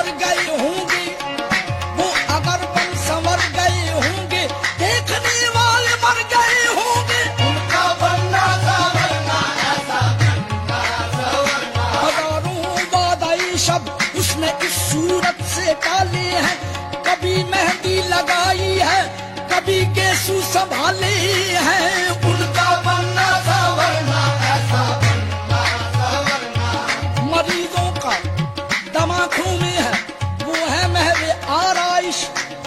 संवर गए होंगे, वो अगर बन संवर गए होंगे, देखने वाले मर गए होंगे। उनका बनना संवरना ऐसा बनना संवरना। हजारों वादाई शब्द उसने इस सूरत से टाले हैं, कभी मेहंदी लगाई है, कभी गेसू संभाले हैं। उनका बनना संवरना ऐसा बनना संवरना। मरीजों का दमाखों में है, वो है महवे आराइश,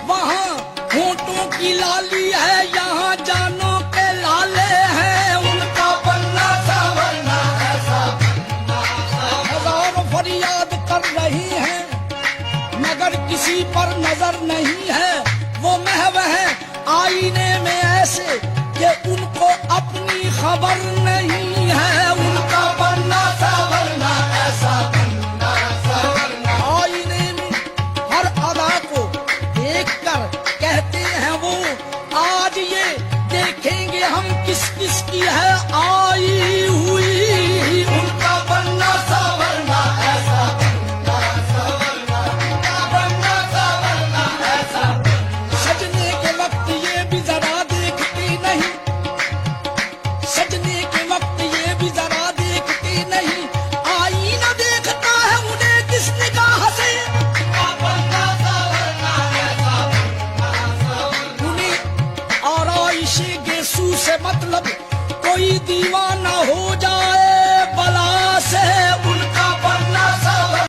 वहाँ होठों की लाली है, यहाँ जानों के लाले हैं। उनका बनना संवरना ऐसा बनना संवरना। हजारों फरियाद कर रही हैं, मगर किसी पर नजर नहीं है। वो महव है आईने में ऐसे कि उनको अपनी खबर नहीं है। उनका बनना